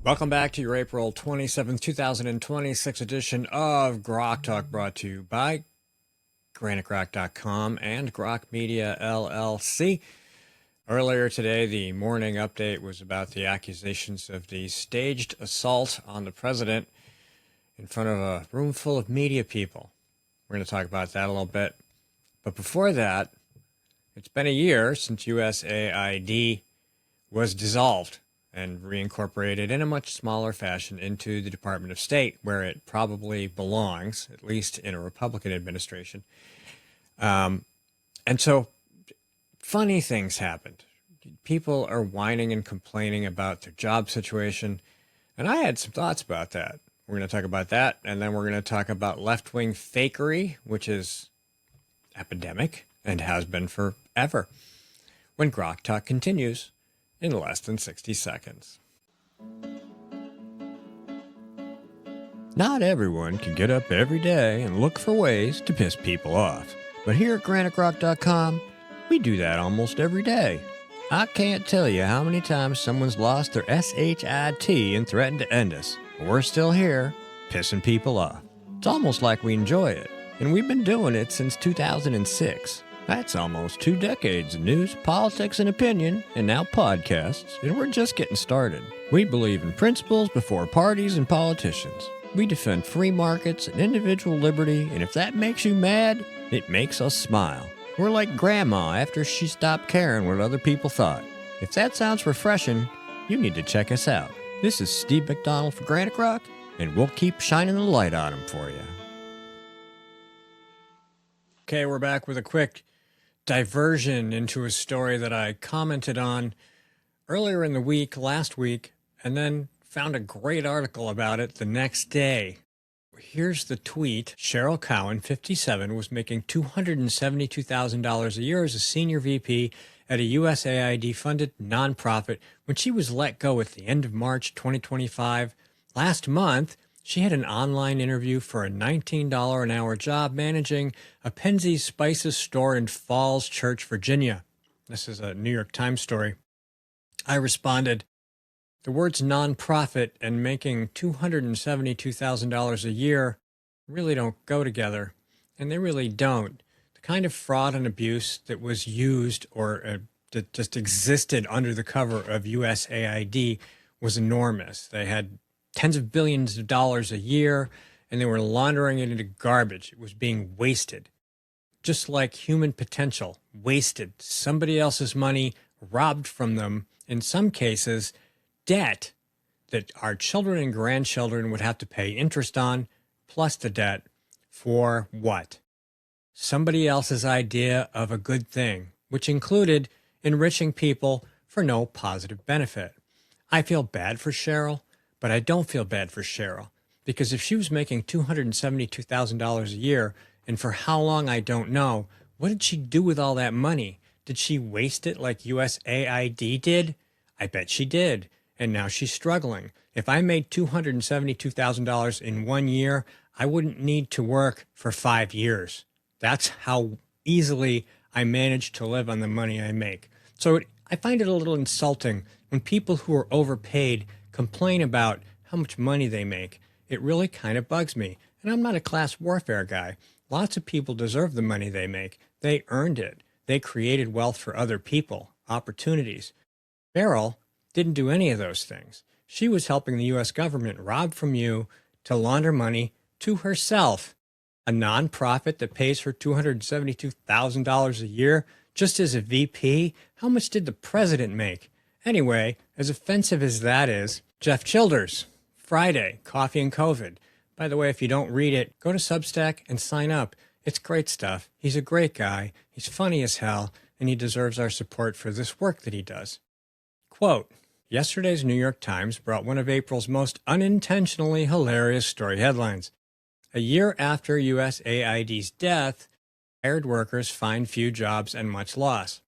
Welcome back to your April 27th, 2026 edition of GrokTALK, brought to you by GrokTALK.com and Grok Media LLC. Earlier today, the morning update was about the accusations of the staged assault on the president in front of a room full of media people. We're going to talk about that a little bit. But before that, it's been a year since USAID was dissolved and reincorporated in a much smaller fashion into the Department of State, where it probably belongs, at least in a Republican administration. And so funny things happened. People are whining and complaining about their job situation, and I had some thoughts about that. We're going to talk about that, and then we're going to talk about left-wing fakery, which is epidemic and has been forever, when GrokTALK continues in less than 60 seconds. Not everyone can get up every day and look for ways to piss people off. But here at GrokTALK.com, we do that almost every day. I can't tell you how many times someone's lost their SHIT and threatened to end us. But we're still here, pissing people off. It's almost like we enjoy it. And we've been doing it since 2006. That's almost 2 decades of news, politics, and opinion, and now podcasts, and we're just getting started. We believe in principles before parties and politicians. We defend free markets and individual liberty, and if that makes you mad, it makes us smile. We're like Grandma after she stopped caring what other people thought. If that sounds refreshing, you need to check us out. This is Steve McDonald for GrokTALK, and we'll keep shining the light on them for you. Okay, we're back with a quick diversion into a story that I commented on earlier in the week, last week, and then found a great article about it the next day. Here's the tweet. Cheryl Cowan, 57, was making $272,000 a year as a senior VP at a USAID-funded nonprofit when she was let go at the end of March 2025. Last month, she had an online interview for a $19 an hour job managing a Penzeys Spices store in Falls Church, Virginia. This is a New York Times story. I responded, the words nonprofit and making $272,000 a year really don't go together, and they really don't. The kind of fraud and abuse that was used or that just existed under the cover of USAID was enormous. They had tens of billions of dollars a year, and they were laundering it into garbage. It was being wasted. Just like human potential, wasted. Somebody else's money, robbed from them, in some cases, debt that our children and grandchildren would have to pay interest on, plus the debt, for what? Somebody else's idea of a good thing, which included enriching people for no positive benefit. I feel bad for Cheryl, but I don't feel bad for Cheryl, because if she was making $272,000 a year, and for how long I don't know, what did she do with all that money? Did she waste it like USAID did? I bet she did, and now she's struggling. If I made $272,000 in 1 year, I wouldn't need to work for 5 years. That's how easily I manage to live on the money I make. So I find it a little insulting when people who are overpaid complain about how much money they make. It really kind of bugs me. And I'm not a class warfare guy. Lots of people deserve the money they make. They earned it. They created wealth for other people, opportunities. Cheryl didn't do any of those things. She was helping the U.S. government rob from you to launder money to herself. A nonprofit that pays her $272,000 a year just as a VP? How much did the president make? Anyway, as offensive as that is, Jeff Childers, Friday, Coffee and COVID. By the way, if you don't read it, go to Substack and sign up. It's great stuff. He's a great guy. He's funny as hell, and he deserves our support for this work that he does. Quote, yesterday's New York Times brought one of April's most unintentionally hilarious story headlines. A year after USAID's death, hired workers find few jobs and much loss.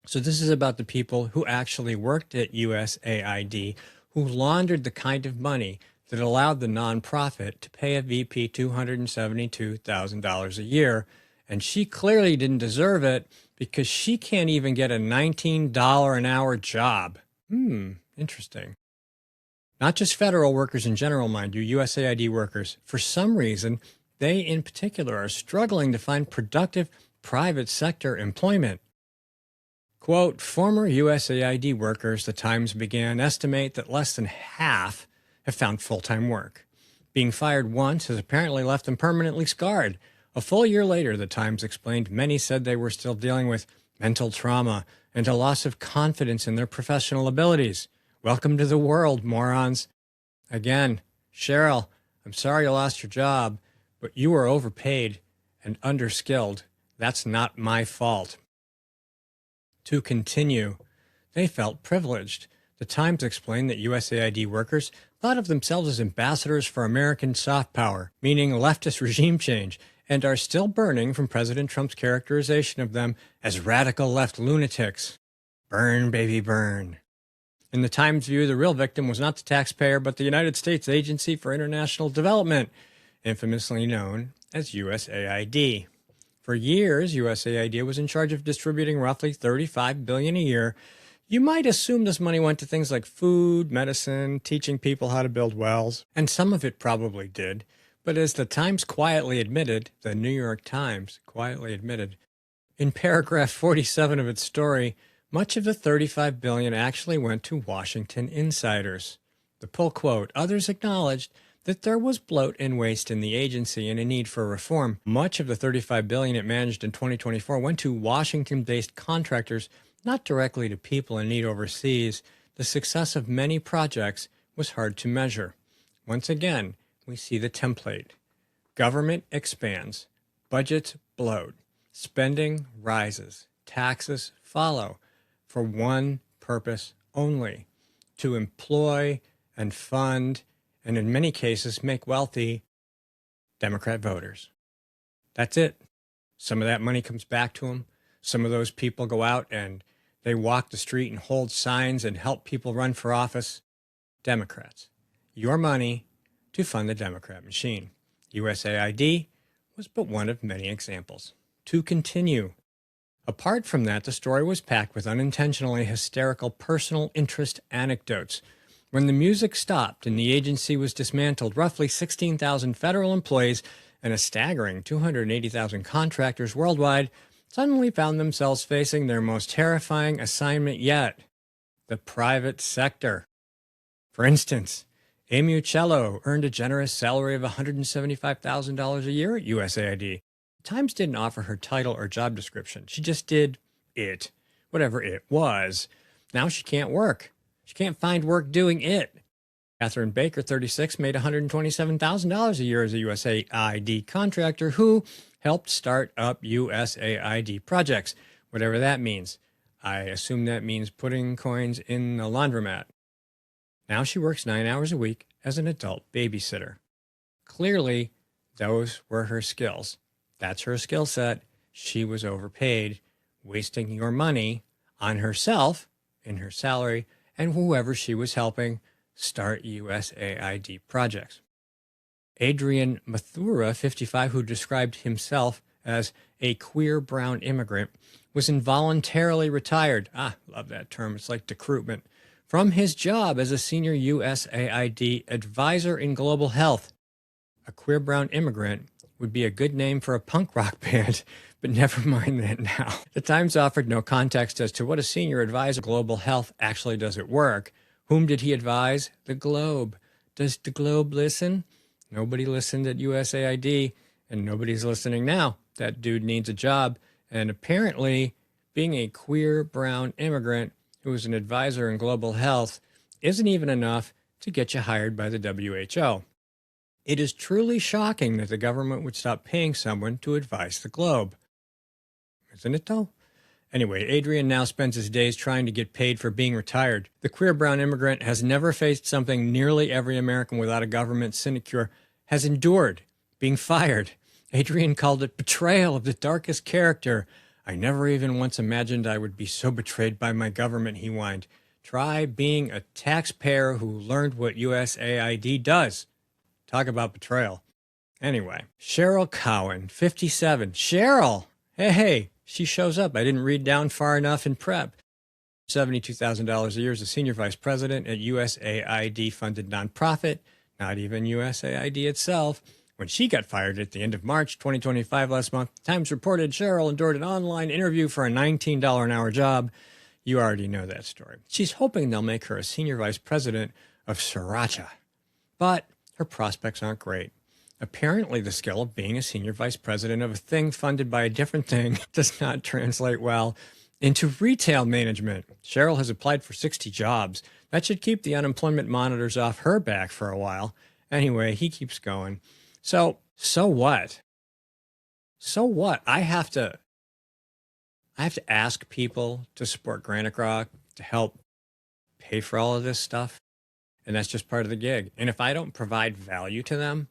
So this is about the people who actually worked at USAID, who laundered the kind of money that allowed the nonprofit to pay a VP $272,000 a year, and she clearly didn't deserve it because she can't even get a $19 an hour job. Interesting. Not just federal workers in general, mind you, USAID workers. For some reason, they in particular are struggling to find productive private sector employment. Quote, former USAID workers, the Times began, estimate that less than half have found full-time work. Being fired once has apparently left them permanently scarred. A full year later, the Times explained, many said they were still dealing with mental trauma and a loss of confidence in their professional abilities. Welcome to the world, morons. Again, Cheryl, I'm sorry you lost your job, but you were overpaid and underskilled. That's not my fault. To continue, they felt privileged. The Times explained that USAID workers thought of themselves as ambassadors for American soft power, meaning leftist regime change, and are still burning from President Trump's characterization of them as radical left lunatics. Burn, baby, burn. In the Times' view, the real victim was not the taxpayer, but the United States Agency for International Development, infamously known as USAID. For years, USAID was in charge of distributing roughly $35 billion a year. You might assume this money went to things like food, medicine, teaching people how to build wells, and some of it probably did. But as the Times quietly admitted, the New York Times quietly admitted, in paragraph 47 of its story, much of the $35 billion actually went to Washington insiders. The pull quote, others acknowledged that there was bloat and waste in the agency and a need for reform. Much of the $35 billion it managed in 2024 went to Washington-based contractors, not directly to people in need overseas. The success of many projects was hard to measure. Once again, we see the template. Government expands, budgets bloat, spending rises, taxes follow, for one purpose only, to employ and fund, and in many cases make wealthy Democrat voters. That's it. Some of that money comes back to them. Some of those people go out and they walk the street and hold signs and help people run for office. Democrats. Your money to fund the Democrat machine. USAID was but one of many examples. To continue. Apart from that, the story was packed with unintentionally hysterical personal interest anecdotes. When the music stopped and the agency was dismantled, roughly 16,000 federal employees and a staggering 280,000 contractors worldwide suddenly found themselves facing their most terrifying assignment yet, the private sector. For instance, Amy Uccello earned a generous salary of $175,000 a year at USAID. Times didn't offer her title or job description. She just did it, whatever it was. Now she can't work. She can't find work doing it. Catherine Baker, 36, made $127,000 a year as a USAID contractor who helped start up USAID projects, whatever that means. I assume that means putting coins in the laundromat. Now she works 9 hours a week as an adult babysitter. Clearly, those were her skills. That's her skill set. She was overpaid, wasting your money on herself, in her salary, and whoever she was helping start USAID projects. Adrian Mathura, 55, who described himself as a queer brown immigrant, was involuntarily retired. Love that term. It's like decruitment. From his job as a senior USAID advisor in global health. A queer brown immigrant would be a good name for a punk rock band, but never mind that now. The Times offered no context as to what a senior advisor global health actually does at work. Whom did he advise? The Globe. Does the Globe listen? Nobody listened at USAID, and nobody's listening now. That dude needs a job, and apparently being a queer brown immigrant who is an advisor in global health isn't even enough to get you hired by the WHO. It is truly shocking that the government would stop paying someone to advise the Globe. Isn't it though? Anyway, Adrian now spends his days trying to get paid for being retired. The queer brown immigrant has never faced something nearly every American without a government sinecure has endured, being fired. Adrian called it betrayal of the darkest character. I never even once imagined I would be so betrayed by my government, he whined. Try being a taxpayer who learned what USAID does. Talk about betrayal. Anyway, Cheryl Cowan, 57. Cheryl! Hey, she shows up. I didn't read down far enough in prep. $72,000 a year as a senior vice president at USAID-funded nonprofit, not even USAID itself. When she got fired at the end of March 2025 last month, Times reported Cheryl endured an online interview for a $19 an hour job. You already know that story. She's hoping they'll make her a senior vice president of Sriracha. But her prospects aren't great. Apparently, the skill of being a senior vice president of a thing funded by a different thing does not translate well into retail management. Cheryl has applied for 60 jobs. That should keep the unemployment monitors off her back for a while. Anyway, he keeps going. So what? So what? I have to ask people to support Granite Grok to help pay for all of this stuff. And that's just part of the gig. And if I don't provide value to them,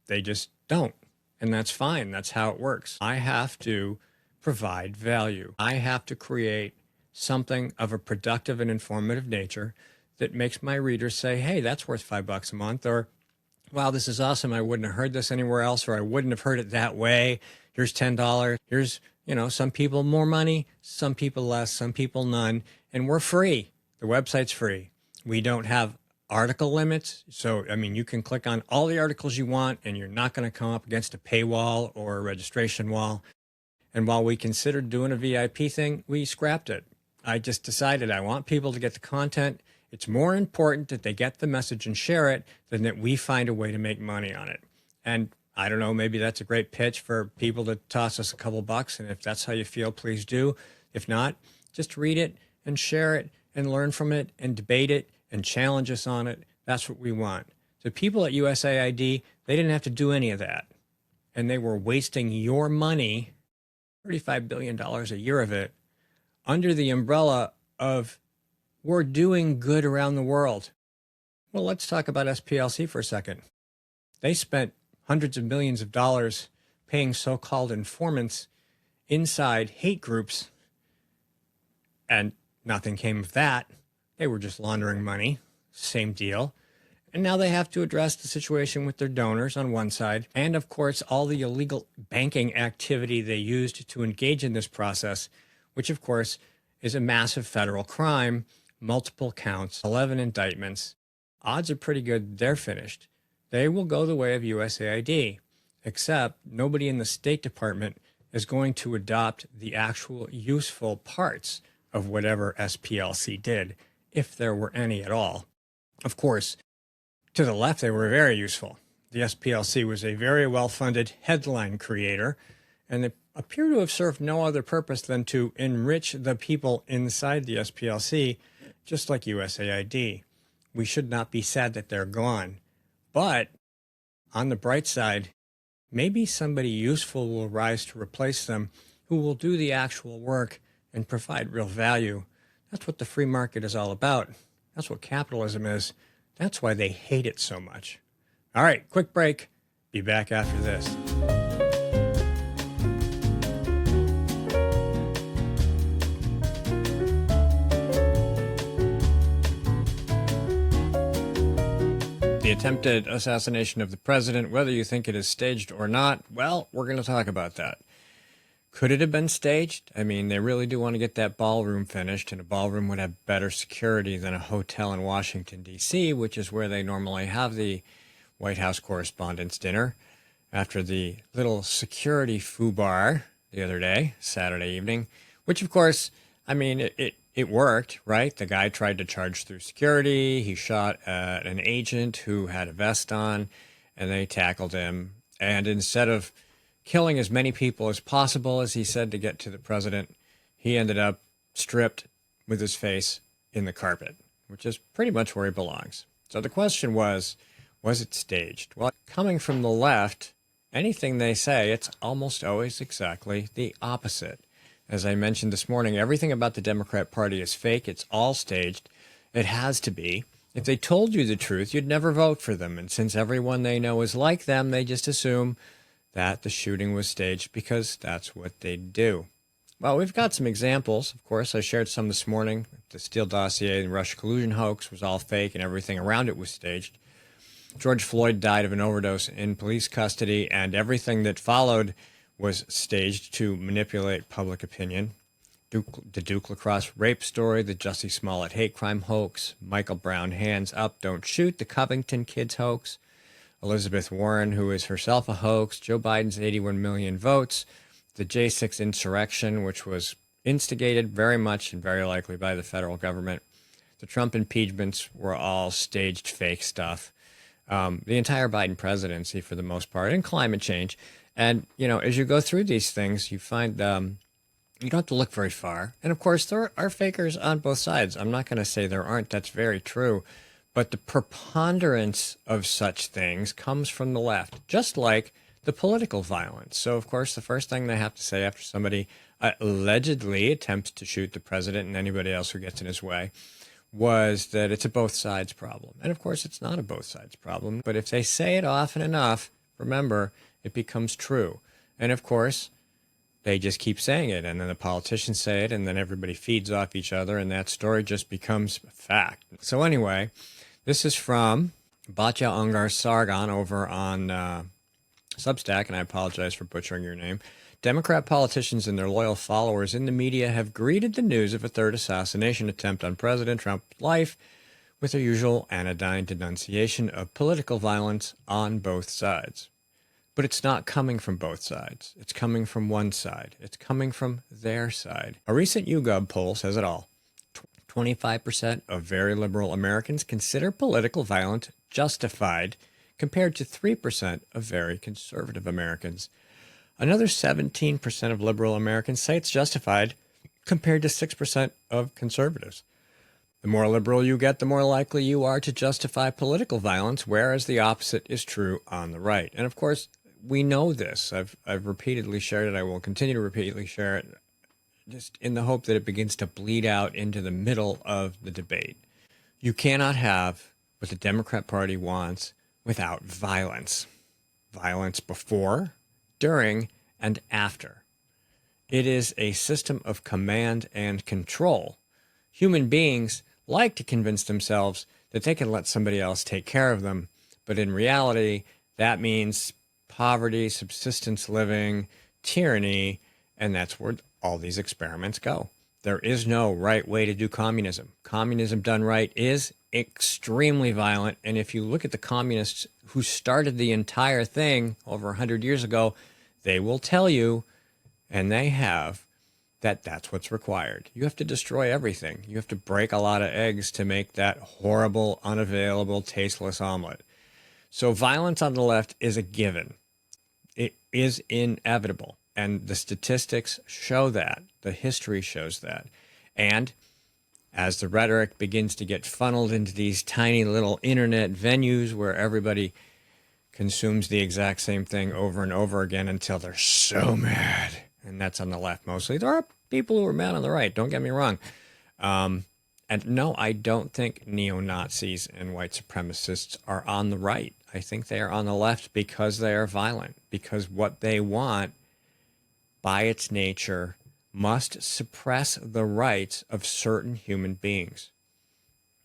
they just don't. And that's fine. That's how it works. I have to provide value. I have to create something of a productive and informative nature that makes my readers say, hey, that's worth $5 a month, or wow, this is awesome. I wouldn't have heard this anywhere else, or I wouldn't have heard it that way. Here's $10. Here's, some people more money, some people less, some people none. And we're free. The website's free. We don't have article limits. So, you can click on all the articles you want and you're not going to come up against a paywall or a registration wall. And while we considered doing a VIP thing, we scrapped it. I just decided I want people to get the content. It's more important that they get the message and share it than that we find a way to make money on it. And I don't know, maybe that's a great pitch for people to toss us a couple bucks. And if that's how you feel, please do. If not, just read it and share it and learn from it and debate it and challenge us on it. That's what we want. The people at USAID, they didn't have to do any of that. And they were wasting your money, $35 billion a year of it, under the umbrella of we're doing good around the world. Well, let's talk about SPLC for a second. They spent hundreds of millions of dollars paying so-called informants inside hate groups, and nothing came of that. They were just laundering money, same deal. And now they have to address the situation with their donors on one side, and of course, all the illegal banking activity they used to engage in this process, which of course is a massive federal crime, multiple counts, 11 indictments. Odds are pretty good they're finished. They will go the way of USAID, except nobody in the State Department is going to adopt the actual useful parts of whatever SPLC did, if there were any at all. Of course, to the left, they were very useful. The SPLC was a very well-funded headline creator, and they appear to have served no other purpose than to enrich the people inside the SPLC, just like USAID. We should not be sad that they're gone. But on the bright side, maybe somebody useful will rise to replace them who will do the actual work and provide real value. That's what the free market is all about. That's what capitalism is. That's why they hate it so much. All right, quick break. Be back after this. The attempted assassination of the president, whether you think it is staged or not, well, we're going to talk about that. Could it have been staged? They really do want to get that ballroom finished, and a ballroom would have better security than a hotel in Washington, D.C., which is where they normally have the White House Correspondents' Dinner. After the little security foobar the other day, Saturday evening, which, of course, it worked, right? The guy tried to charge through security. He shot at an agent who had a vest on, and they tackled him. And instead of killing as many people as possible, as he said, to get to the president, he ended up stripped with his face in the carpet, which is pretty much where he belongs. So the question was it staged? Well, coming from the left, anything they say, it's almost always exactly the opposite. As I mentioned this morning, everything about the Democrat Party is fake. It's all staged. It has to be. If they told you the truth, you'd never vote for them. And since everyone they know is like them, they just assume that the shooting was staged because that's what they do. Well, we've got some examples. Of course, I shared some this morning. The Steele dossier and Russia collusion hoax was all fake and everything around it was staged. George Floyd died of an overdose in police custody, and everything that followed was staged to manipulate public opinion. the Duke Lacrosse rape story, the Jussie Smollett hate crime hoax, Michael Brown hands up, don't shoot, the Covington kids hoax, Elizabeth Warren, who is herself a hoax, Joe Biden's 81 million votes, the J6 insurrection, which was instigated very much and very likely by the federal government. The Trump impeachments were all staged fake stuff. The entire Biden presidency, for the most part, and climate change. And, as you go through these things, you find you don't have to look very far. And, of course, there are fakers on both sides. I'm not going to say there aren't. That's very true. But the preponderance of such things comes from the left, just like the political violence. So, of course, the first thing they have to say after somebody allegedly attempts to shoot the president and anybody else who gets in his way was that it's a both sides problem. And, of course, it's not a both sides problem. But if they say it often enough, remember, it becomes true. And, of course, they just keep saying it, and then the politicians say it, and then everybody feeds off each other, and that story just becomes fact. So anyway, this is from Batya Ungar Sargon over on Substack, and I apologize for butchering your name. Democrat politicians and their loyal followers in the media have greeted the news of a third assassination attempt on President Trump's life with their usual anodyne denunciation of political violence on both sides. But it's not coming from both sides. It's coming from one side. It's coming from their side. A recent YouGov poll says it all. 25% of very liberal Americans consider political violence justified, compared to 3% of very conservative Americans. Another 17% of liberal Americans say it's justified, compared to 6% of conservatives. The more liberal you get, the more likely you are to justify political violence, whereas the opposite is true on the right. And of course, we know this. I've repeatedly shared it. I will continue to repeatedly share it, just in the hope that it begins to bleed out into the middle of the debate. You cannot have what the Democrat Party wants without violence. Violence before, during, and after. It is a system of command and control. Human beings like to convince themselves that they can let somebody else take care of them, but in reality, that means poverty, subsistence living, tyranny, and that's where all these experiments go. There is no right way to do communism. Communism done right is extremely violent, and if you look at the communists who started the entire thing over 100 years ago, they will tell you, and they have, that that's what's required. You have to destroy everything. You have to break a lot of eggs to make that horrible, unavailable, tasteless omelet. So violence on the left is a given. It is inevitable. And the statistics show that. The history shows that. And as the rhetoric begins to get funneled into these tiny little internet venues where everybody consumes the exact same thing over and over again until they're so mad. And that's on the left mostly. There are people who are mad on the right, don't get me wrong. And no, I don't think neo-Nazis and white supremacists are on the right. I think they are on the left because they are violent, because what they want, by its nature, must suppress the rights of certain human beings.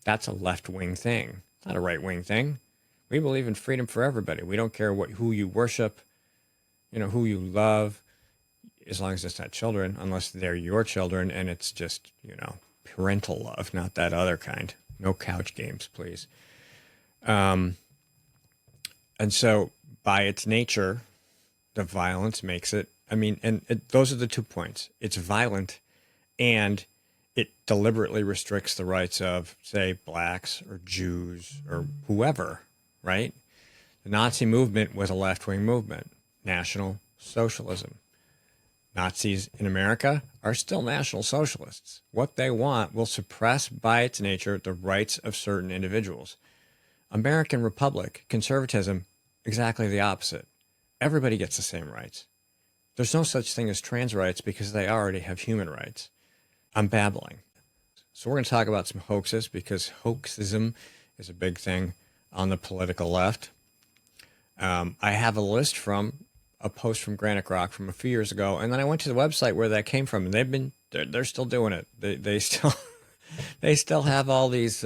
That's a left-wing thing. It's not a right-wing thing. We believe in freedom for everybody. We don't care who you worship, who you love, as long as it's not children, unless they're your children and it's just, parental love, not that other kind. No couch games, please. And so by its nature, the violence makes it, those are the 2 points. It's violent and it deliberately restricts the rights of, say, blacks or Jews or whoever, right? The Nazi movement was a left-wing movement, National Socialism. Nazis in America are still National Socialists. What they want will suppress by its nature the rights of certain individuals. American Republic, conservatism, exactly the opposite. Everybody gets the same rights. There's no such thing as trans rights because they already have human rights. I'm babbling. So we're going to talk about some hoaxes because hoaxism is a big thing on the political left. I have a list from a post from Granite Grok from a few years ago, and then I went to the website where that came from, and they're still doing it. They still have all these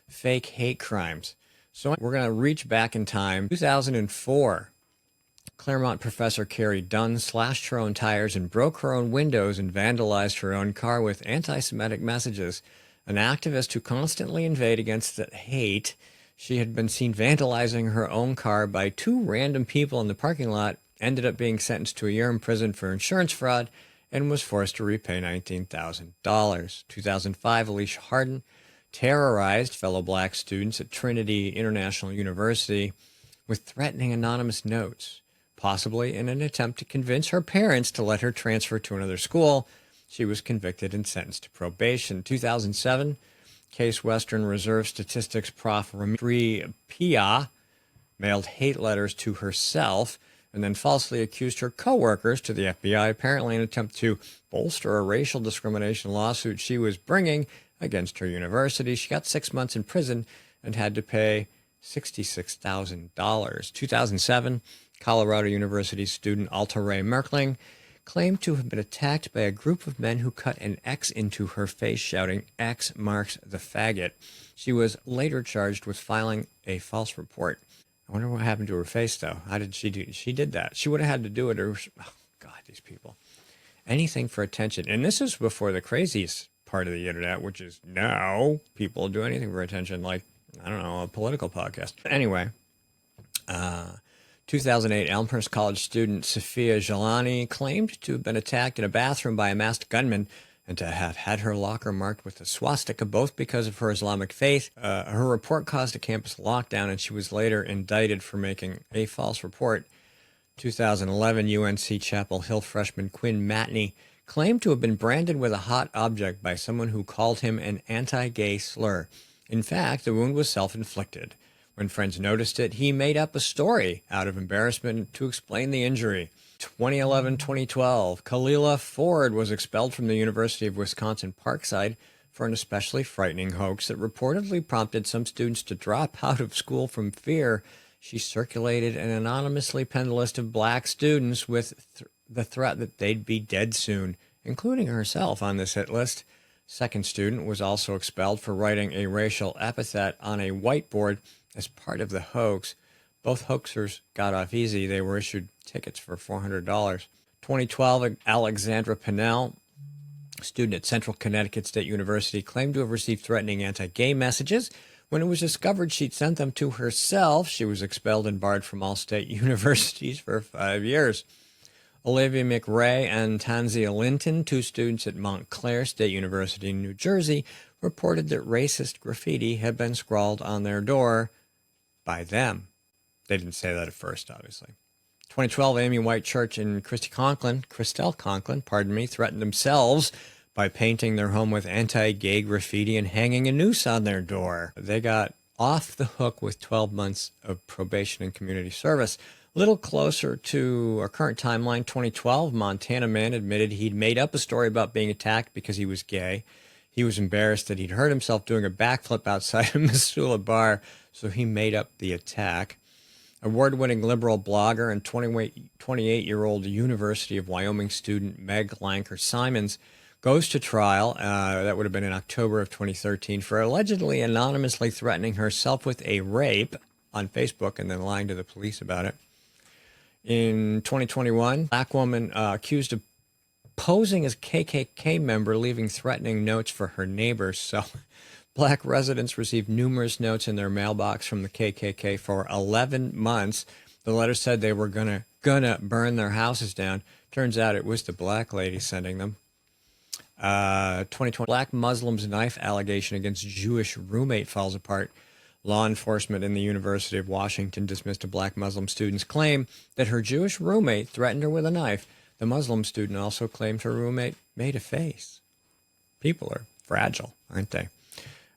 fake hate crimes. So we're going to reach back in time, 2004. Claremont professor Carrie Dunn slashed her own tires and broke her own windows and vandalized her own car with anti-Semitic messages. An activist who constantly inveighed against the hate, she had been seen vandalizing her own car by two random people in the parking lot, ended up being sentenced to a year in prison for insurance fraud, and was forced to repay $19,000. 2005, Alicia Harden terrorized fellow black students at Trinity International University with threatening anonymous notes, possibly in an attempt to convince her parents to let her transfer to another school. She was convicted and sentenced to probation. 2007, Case Western Reserve Statistics Prof. Ramiri Pia mailed hate letters to herself and then falsely accused her coworkers to the FBI, apparently in an attempt to bolster a racial discrimination lawsuit she was bringing against her university. She got 6 months in prison and had to pay $66,000. 2007, Colorado University student Alta Ray Merkling claimed to have been attacked by a group of men who cut an X into her face, shouting, "X marks the faggot." She was later charged with filing a false report. I wonder what happened to her face, though. How did she do? She did that. She would have had to do it. Oh, God, these people. Anything for attention. And this is before the craziest part of the internet, which is now people do anything for attention, like, I don't know, a political podcast. Anyway, 2008, Elmhurst College student Sophia Jelani claimed to have been attacked in a bathroom by a masked gunman and to have had her locker marked with a swastika, both because of her Islamic faith. Her report caused a campus lockdown, and she was later indicted for making a false report. 2011, UNC Chapel Hill freshman Quinn Matney claimed to have been branded with a hot object by someone who called him an anti-gay slur. In fact, the wound was self-inflicted. When friends noticed it, he made up a story out of embarrassment to explain the injury. 2011-2012, Kalila Ford was expelled from the University of Wisconsin Parkside for an especially frightening hoax that reportedly prompted some students to drop out of school from fear. She circulated an anonymously penned list of black students with the threat that they'd be dead soon, including herself on this hit list. Second student was also expelled for writing a racial epithet on a whiteboard as part of the hoax. Both hoaxers got off easy. They were issued tickets for $400. 2012, Alexandra Pinnell, student at Central Connecticut State University, claimed to have received threatening anti-gay messages. When it was discovered she'd sent them to herself, she was expelled and barred from all state universities for 5 years. Olivia McRae and Tanzia Linton, two students at Montclair State University in New Jersey, reported that racist graffiti had been scrawled on their door by them. They didn't say that at first, obviously. 2012, Amy White Church and Christelle Conklin, threatened themselves by painting their home with anti-gay graffiti and hanging a noose on their door. They got off the hook with 12 months of probation and community service. A little closer to our current timeline, 2012, Montana man admitted he'd made up a story about being attacked because he was gay. He was embarrassed that he'd hurt himself doing a backflip outside a Missoula bar, so he made up the attack. Award-winning liberal blogger and 28-year-old University of Wyoming student Meg Lanker Simons goes to trial, that would have been in October of 2013, for allegedly anonymously threatening herself with a rape on Facebook and then lying to the police about it. In 2021, a black woman accused of posing as KKK member, leaving threatening notes for her neighbors. So black residents received numerous notes in their mailbox from the KKK for 11 months. The letters said they were gonna burn their houses down. Turns out it was the black lady sending them. 2020, black Muslim's knife allegation against Jewish roommate falls apart. Law enforcement in the University of Washington dismissed a black Muslim student's claim that her Jewish roommate threatened her with a knife. The Muslim student also claimed her roommate made a face. People are fragile, aren't they?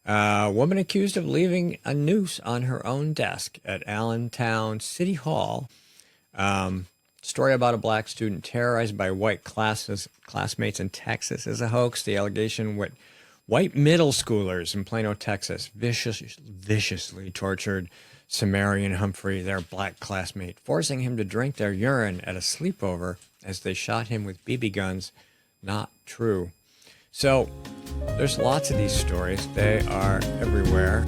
A woman accused of leaving a noose on her own desk at Allentown City Hall. Story about a black student terrorized by white classmates in Texas is a hoax. The allegation with white middle schoolers in Plano, Texas, viciously tortured Samarian Humphrey, their black classmate, forcing him to drink their urine at a sleepover as they shot him with BB guns. Not true. So there's lots of these stories. They are everywhere.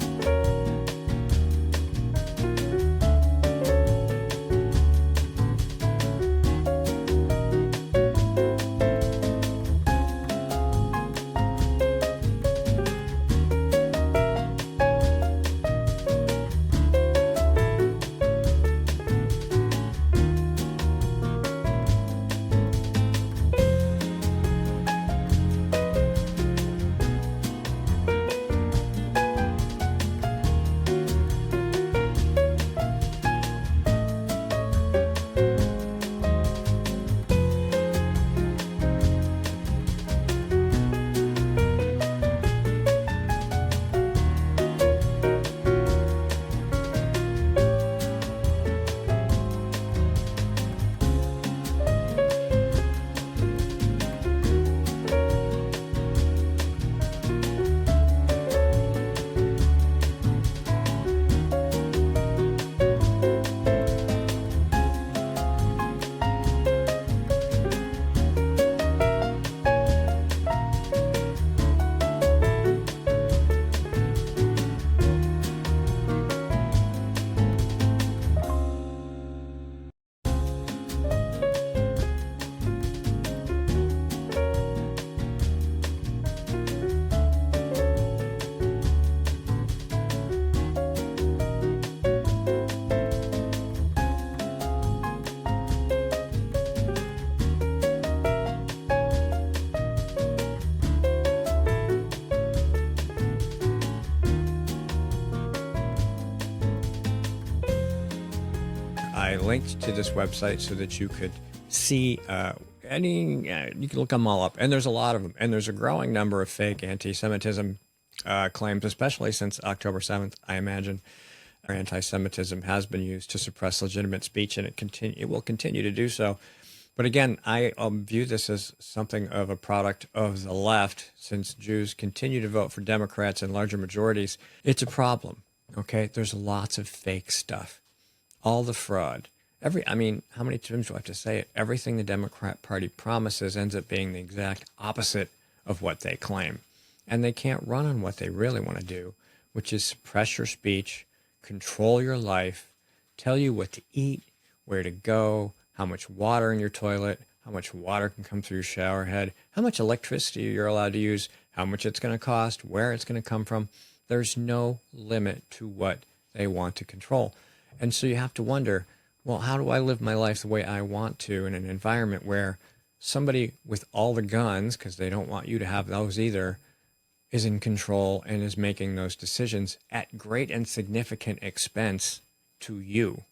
I linked to this website so that you could see you can look them all up. And there's a lot of them. And there's a growing number of fake anti-Semitism claims, especially since October 7th, I imagine. Anti-Semitism has been used to suppress legitimate speech, and it will continue to do so. But again, I view this as something of a product of the left. Since Jews continue to vote for Democrats in larger majorities, it's a problem. Okay, there's lots of fake stuff, all the fraud. How many times do I have to say it? Everything the Democrat Party promises ends up being the exact opposite of what they claim. And they can't run on what they really want to do, which is suppress your speech, control your life, tell you what to eat, where to go, how much water in your toilet, how much water can come through your shower head, how much electricity you're allowed to use, how much it's going to cost, where it's going to come from. There's no limit to what they want to control. And so you have to wonder, well, how do I live my life the way I want to in an environment where somebody with all the guns, because they don't want you to have those either, is in control and is making those decisions at great and significant expense to you?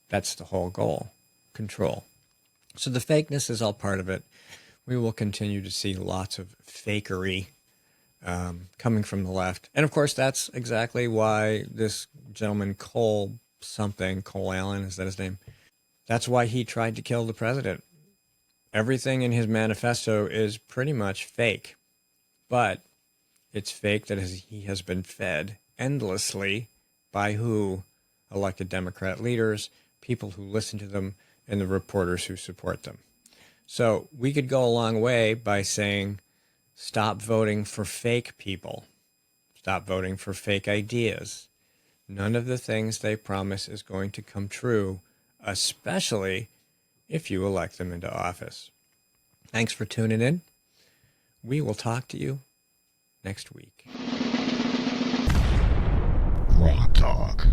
That's the whole goal. Control. So the fakeness is all part of it. We will continue to see lots of fakery coming from the left. And of course, that's exactly why this gentleman, Cole Allen, is that his name? That's why he tried to kill the president. Everything in his manifesto is pretty much fake. But it's fake that he has been fed endlessly by who? Elected Democrat leaders, people who listen to them, and the reporters who support them. So we could go a long way by saying, stop voting for fake people. Stop voting for fake ideas. None of the things they promise is going to come true, especially if you elect them into office. Thanks for tuning in. We will talk to you next week. GrokTALK.